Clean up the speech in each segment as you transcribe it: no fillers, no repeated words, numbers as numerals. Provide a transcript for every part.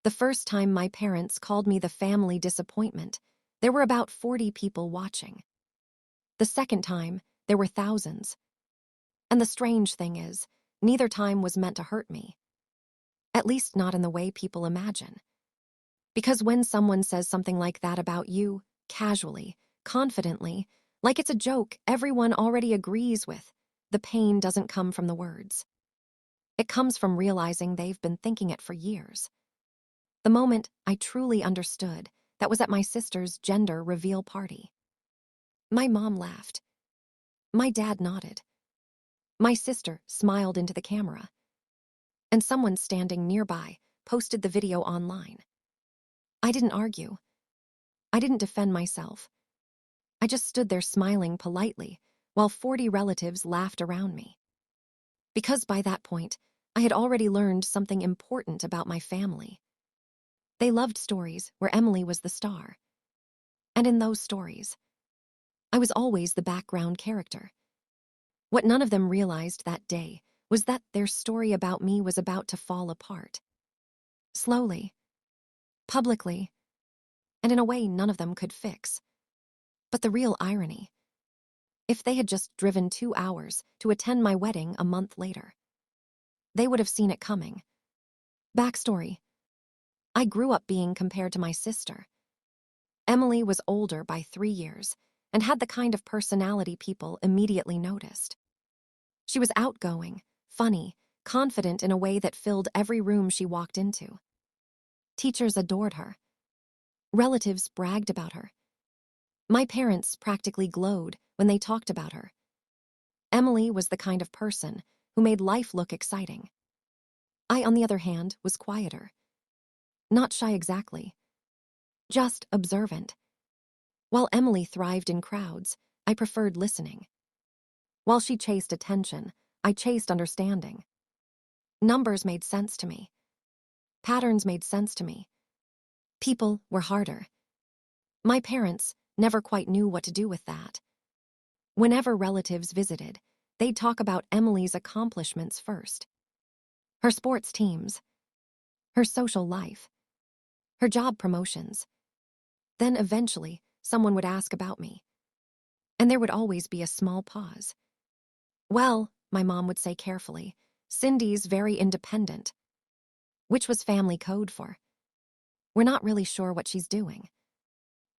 The first time my parents called me the family disappointment, there were about 40 people watching. The second time, there were thousands. And the strange thing is, neither time was meant to hurt me. At least not in the way people imagine. Because when someone says something like that about you, casually, confidently, like it's a joke everyone already agrees with, the pain doesn't come from the words. It comes from realizing they've been thinking it for years. The moment I truly understood, that was at my sister's gender reveal party. My mom laughed. My dad nodded. My sister smiled into the camera. And someone standing nearby posted the video online. I didn't argue. I didn't defend myself. I just stood there smiling politely while 40 relatives laughed around me. Because by that point, I had already learned something important about my family. They loved stories where Emily was the star. And in those stories, I was always the background character. What none of them realized that day was that their story about me was about to fall apart. Slowly, publicly, and in a way none of them could fix. But the real irony, if they had just driven 2 hours to attend my wedding a month later, they would have seen it coming. Backstory. I grew up being compared to my sister. Emily was older by 3 years and had the kind of personality people immediately noticed. She was outgoing, funny, confident in a way that filled every room she walked into. Teachers adored her. Relatives bragged about her. My parents practically glowed when they talked about her. Emily was the kind of person who made life look exciting. I, on the other hand, was quieter. Not shy exactly. Just observant. While Emily thrived in crowds, I preferred listening. While she chased attention, I chased understanding. Numbers made sense to me. Patterns made sense to me. People were harder. My parents never quite knew what to do with that. Whenever relatives visited, they'd talk about Emily's accomplishments first. Her sports teams, her social life, her job promotions. Then eventually, someone would ask about me. And there would always be a small pause. Well, my mom would say carefully, Cindy's very independent. Which was family code for, we're not really sure what she's doing.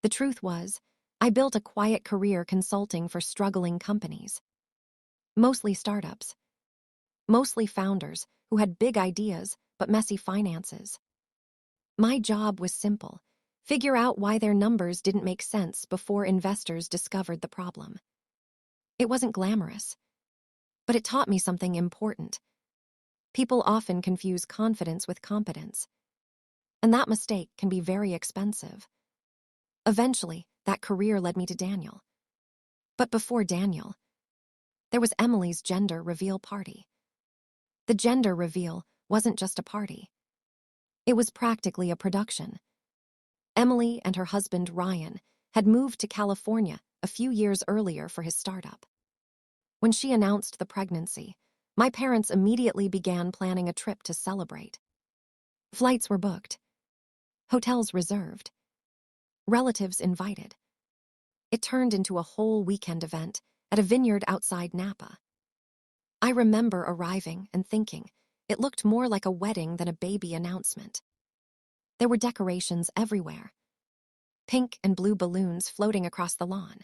The truth was, I built a quiet career consulting for struggling companies. Mostly startups. Mostly founders who had big ideas but messy finances. My job was simple. Figure out why their numbers didn't make sense before investors discovered the problem. It wasn't glamorous, but it taught me something important. People often confuse confidence with competence, and that mistake can be very expensive. Eventually, that career led me to Daniel. But before Daniel, there was Emily's gender reveal party. The gender reveal wasn't just a party. It was practically a production. Emily and her husband, Ryan, had moved to California a few years earlier for his startup. When she announced the pregnancy, my parents immediately began planning a trip to celebrate. Flights were booked. Hotels reserved. Relatives invited. It turned into a whole weekend event at a vineyard outside Napa. I remember arriving and thinking it looked more like a wedding than a baby announcement. There were decorations everywhere. Pink and blue balloons floating across the lawn.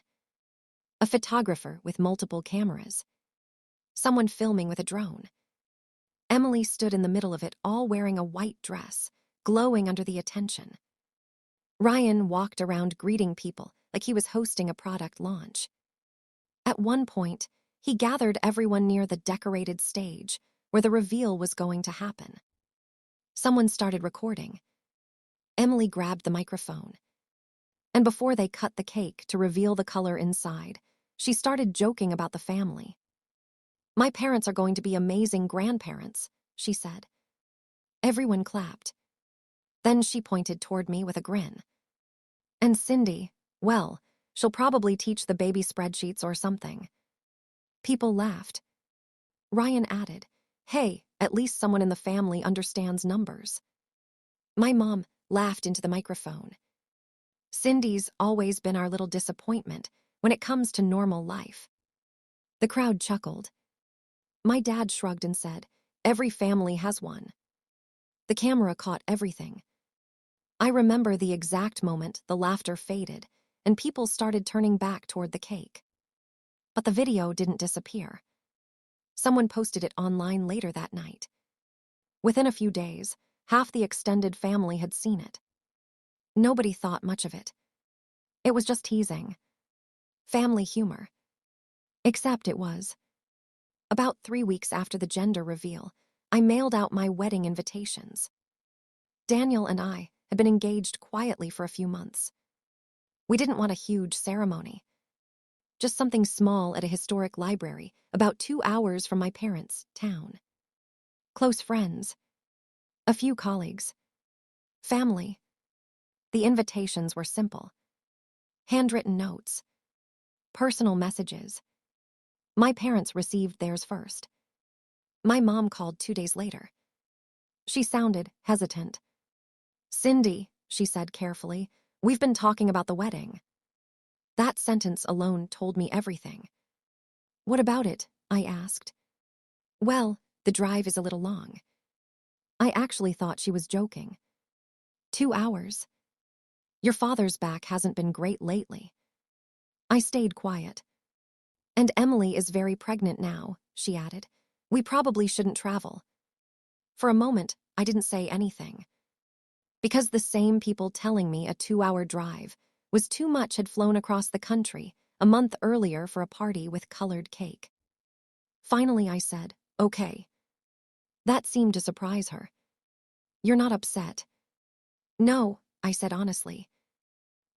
A photographer with multiple cameras. Someone filming with a drone. Emily stood in the middle of it, all wearing a white dress, glowing under the attention. Ryan walked around greeting people like he was hosting a product launch. At one point, he gathered everyone near the decorated stage where the reveal was going to happen. Someone started recording. Emily grabbed the microphone. And before they cut the cake to reveal the color inside, she started joking about the family. My parents are going to be amazing grandparents, she said. Everyone clapped. Then she pointed toward me with a grin. And Cindy, well, she'll probably teach the baby spreadsheets or something. People laughed. Ryan added, hey, at least someone in the family understands numbers. My mom laughed into the microphone. Cindy's always been our little disappointment when it comes to normal life. The crowd chuckled. My dad shrugged and said, "Every family has one." The camera caught everything. I remember the exact moment the laughter faded and people started turning back toward the cake. But the video didn't disappear. Someone posted it online later that night. Within a few days, half the extended family had seen it. Nobody thought much of it. It was just teasing. Family humor. Except it was. About 3 weeks after the gender reveal, I mailed out my wedding invitations. Daniel and I had been engaged quietly for a few months. We didn't want a huge ceremony. Just something small at a historic library about 2 hours from my parents' town. Close friends. A few colleagues. Family. The invitations were simple. Handwritten notes. Personal messages. My parents received theirs first. My mom called 2 days later. She sounded hesitant. "Cindy," she said carefully, "we've been talking about the wedding." That sentence alone told me everything. "What about it?" I asked. "Well, the drive is a little long." I actually thought she was joking. 2 hours. Your father's back hasn't been great lately. I stayed quiet. "And Emily is very pregnant now," she added. "We probably shouldn't travel." For a moment, I didn't say anything. Because the same people telling me a 2-hour drive was too much had flown across the country a month earlier for a party with colored cake. Finally, I said, "Okay." That seemed to surprise her. "You're not upset?" "No," I said honestly.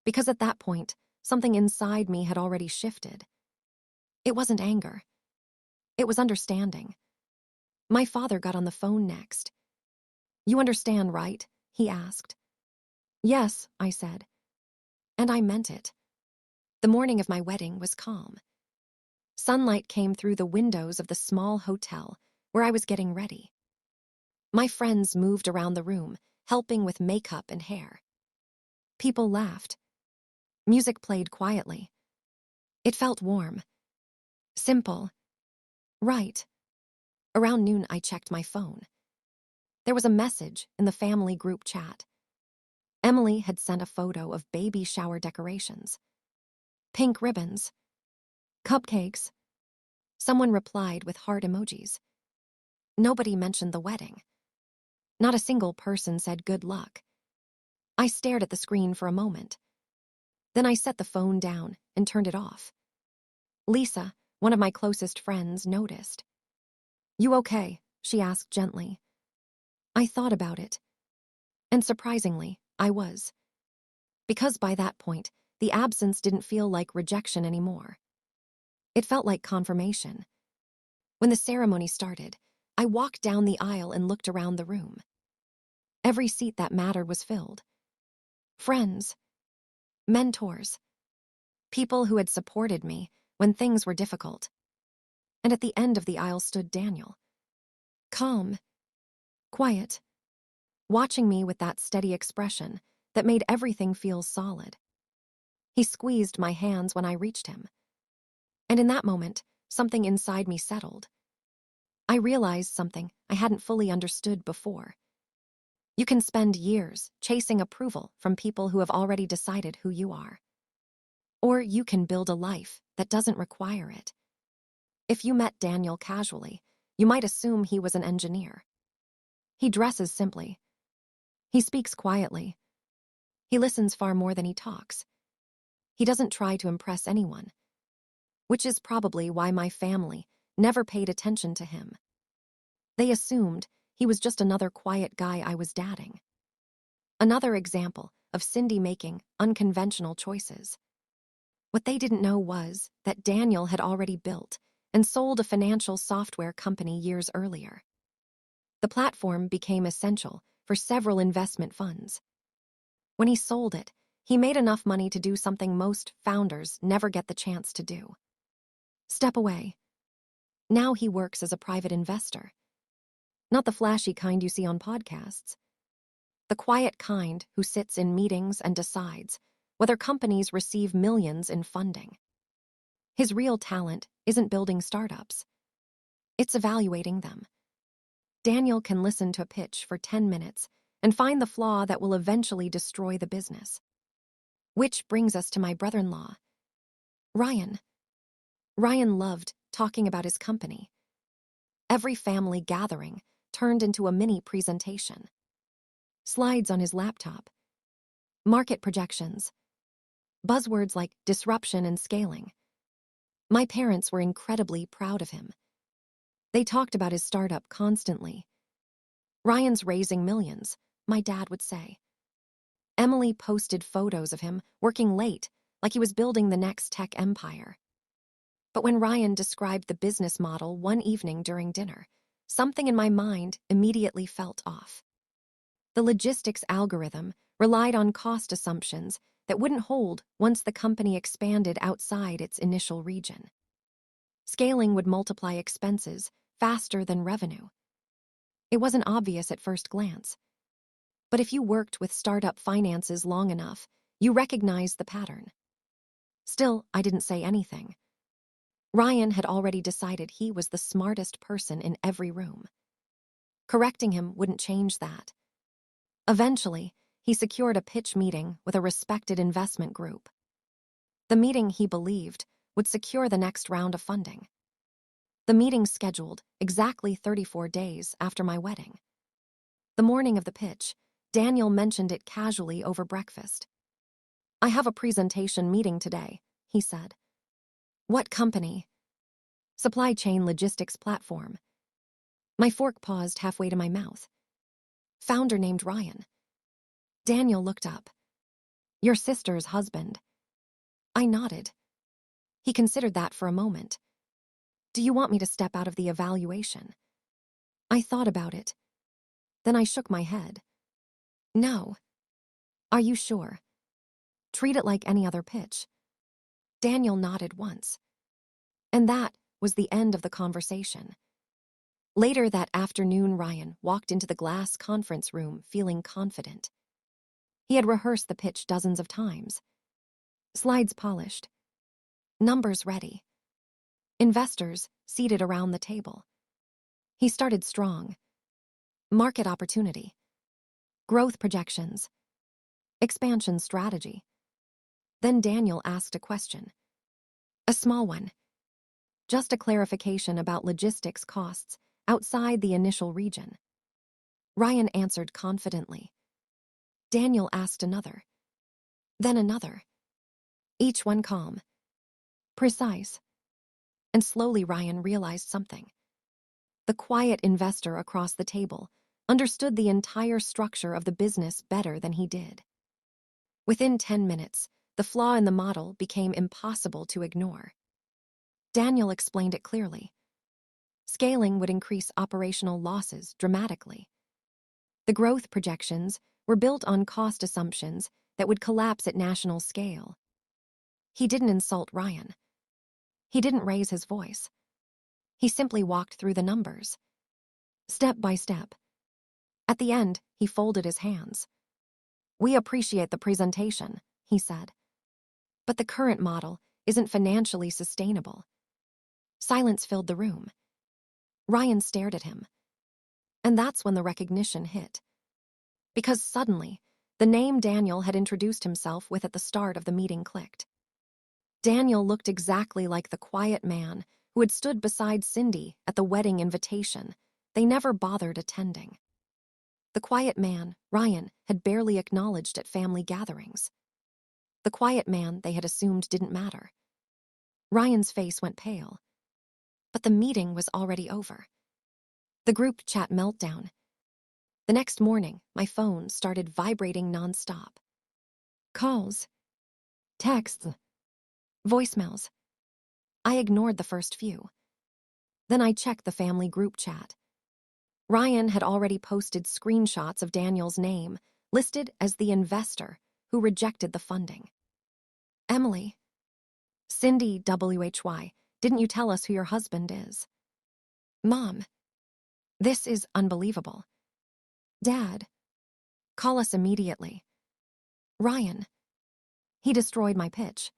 Because at that point, something inside me had already shifted. It wasn't anger. It was understanding. My father got on the phone next. "You understand, right?" he asked. "Yes," I said. And I meant it. The morning of my wedding was calm. Sunlight came through the windows of the small hotel where I was getting ready. My friends moved around the room, helping with makeup and hair. People laughed. Music played quietly. It felt warm. Simple. Right. Around noon, I checked my phone. There was a message in the family group chat. Emily had sent a photo of baby shower decorations. Pink ribbons. Cupcakes. Someone replied with heart emojis. Nobody mentioned the wedding. Not a single person said good luck. I stared at the screen for a moment. Then I set the phone down and turned it off. Lisa, one of my closest friends, noticed. "You okay?" she asked gently. I thought about it. And surprisingly, I was. Because by that point, the absence didn't feel like rejection anymore. It felt like confirmation. When the ceremony started, I walked down the aisle and looked around the room. Every seat that mattered was filled. Friends. Mentors. People who had supported me when things were difficult. And at the end of the aisle stood Daniel. Calm. Quiet. Watching me with that steady expression that made everything feel solid. He squeezed my hands when I reached him. And in that moment, something inside me settled. I realized something I hadn't fully understood before. You can spend years chasing approval from people who have already decided who you are. Or you can build a life that doesn't require it. If you met Daniel casually, you might assume he was an engineer. He dresses simply. He speaks quietly. He listens far more than he talks. He doesn't try to impress anyone. Which is probably why my family never paid attention to him. They assumed he was just another quiet guy I was dating. Another example of Cindy making unconventional choices. What they didn't know was that Daniel had already built and sold a financial software company years earlier. The platform became essential for several investment funds. When he sold it, he made enough money to do something most founders never get the chance to do. Step away. Now he works as a private investor. Not the flashy kind you see on podcasts. the quiet kind who sits in meetings and decides whether companies receive millions in funding. His real talent isn't building startups. It's evaluating them. Daniel can listen to a pitch for 10 minutes and find the flaw that will eventually destroy the business. Which brings us to my brother-in-law, Ryan. Ryan loved talking about his company. Every family gathering turned into a mini presentation. Slides on his laptop, market projections, buzzwords like disruption and scaling. My parents were incredibly proud of him. They talked about his startup constantly. Ryan's raising millions, my dad would say. Emily posted photos of him working late, like he was building the next tech empire. But when Ryan described the business model one evening during dinner, something in my mind immediately felt off. The logistics algorithm relied on cost assumptions that wouldn't hold once the company expanded outside its initial region. Scaling would multiply expenses faster than revenue. It wasn't obvious at first glance. But if you worked with startup finances long enough, you recognized the pattern. Still, I didn't say anything. Ryan had already decided he was the smartest person in every room. Correcting him wouldn't change that. Eventually, he secured a pitch meeting with a respected investment group. The meeting, he believed, would secure the next round of funding. The meeting scheduled exactly 34 days after my wedding. The morning of the pitch, Daniel mentioned it casually over breakfast. "I have a presentation meeting today," he said. "What company?" "Supply chain logistics platform." My fork paused halfway to my mouth. "Founder named Ryan." Daniel looked up. "Your sister's husband." I nodded. He considered that for a moment. "Do you want me to step out of the evaluation?" I thought about it. Then I shook my head. "No." "Are you sure? Treat it like any other pitch." Daniel nodded once. And that was the end of the conversation. Later that afternoon, Ryan walked into the glass conference room feeling confident. He had rehearsed the pitch dozens of times. Slides polished. Numbers ready. Investors seated around the table. He started strong. Market opportunity. Growth projections. Expansion strategy. Then Daniel asked a question. A small one. Just a clarification about logistics costs outside the initial region. Ryan answered confidently. Daniel asked another. Then another. Each one calm. Precise. And slowly Ryan realized something. The quiet investor across the table understood the entire structure of the business better than he did. Within 10 minutes, the flaw in the model became impossible to ignore. Daniel explained it clearly. Scaling would increase operational losses dramatically. The growth projections were built on cost assumptions that would collapse at national scale. He didn't insult Ryan. He didn't raise his voice. He simply walked through the numbers, step by step. At the end, he folded his hands. "We appreciate the presentation," he said. "But the current model isn't financially sustainable." Silence filled the room. Ryan stared at him. And that's when the recognition hit. Because suddenly, the name Daniel had introduced himself with at the start of the meeting clicked. Daniel looked exactly like the quiet man who had stood beside Cindy at the wedding invitation they never bothered attending. The quiet man, Ryan, had barely acknowledged at family gatherings. The quiet man they had assumed didn't matter. Ryan's face went pale. But the meeting was already over. The group chat meltdown. The next morning, my phone started vibrating nonstop. Calls. Texts. Voicemails. I ignored the first few. Then I checked the family group chat. Ryan had already posted screenshots of Daniel's name, listed as the investor who rejected the funding. "Emily. Cindy WHY, didn't you tell us who your husband is?" "Mom. This is unbelievable." "Dad. Call us immediately. Ryan. He destroyed my pitch.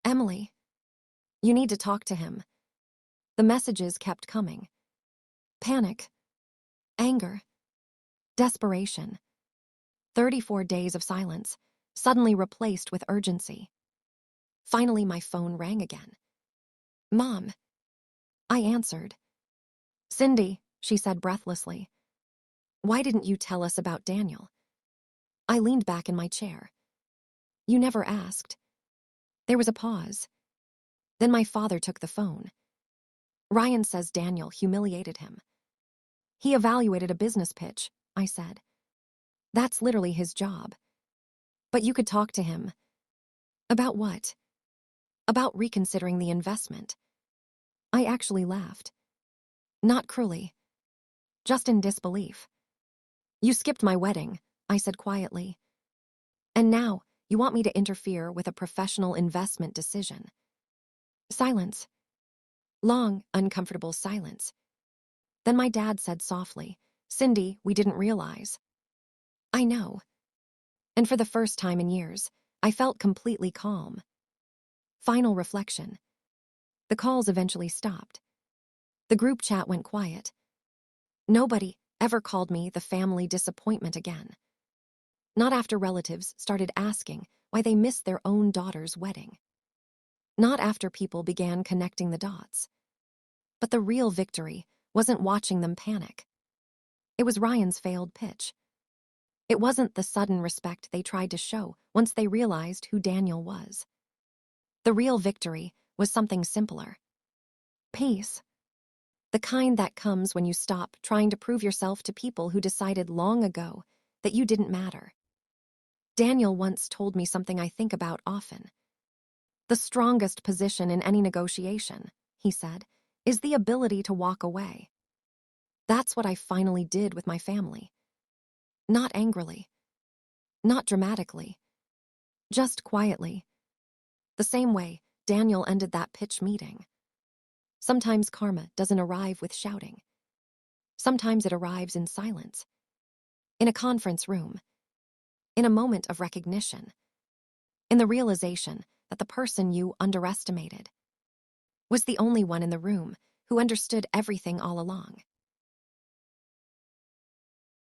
Emily. You need to talk to him. The messages kept coming. Panic. Anger. Desperation. 34 days of silence, suddenly replaced with urgency. Finally, my phone rang again. Mom. I answered. Cindy, she said breathlessly. Why didn't you tell us about Daniel? I leaned back in my chair. You never asked. There was a pause. Then my father took the phone. Ryan says Daniel humiliated him. He evaluated a business pitch, I said. That's literally his job. But you could talk to him. About what? About reconsidering the investment. I actually laughed. Not cruelly. Just in disbelief. You skipped my wedding, I said quietly. And now, you want me to interfere with a professional investment decision. Silence. Long, uncomfortable silence. Then my dad said softly, Cindy, we didn't realize. I know. And for the first time in years, I felt completely calm. Final reflection. The calls eventually stopped. The group chat went quiet. Nobody ever called me the family disappointment again. Not after relatives started asking why they missed their own daughter's wedding. Not after people began connecting the dots. But the real victory wasn't watching them panic. It was Ryan's failed pitch. It wasn't the sudden respect they tried to show once they realized who Daniel was. The real victory was something simpler. Peace. The kind that comes when you stop trying to prove yourself to people who decided long ago that you didn't matter. Daniel once told me something I think about often. The strongest position in any negotiation, he said, is the ability to walk away. That's what I finally did with my family. Not angrily. Not dramatically. Just quietly. The same way Daniel ended that pitch meeting. Sometimes karma doesn't arrive with shouting. Sometimes it arrives in silence. In a conference room. In a moment of recognition. In the realization that the person you underestimated was the only one in the room who understood everything all along.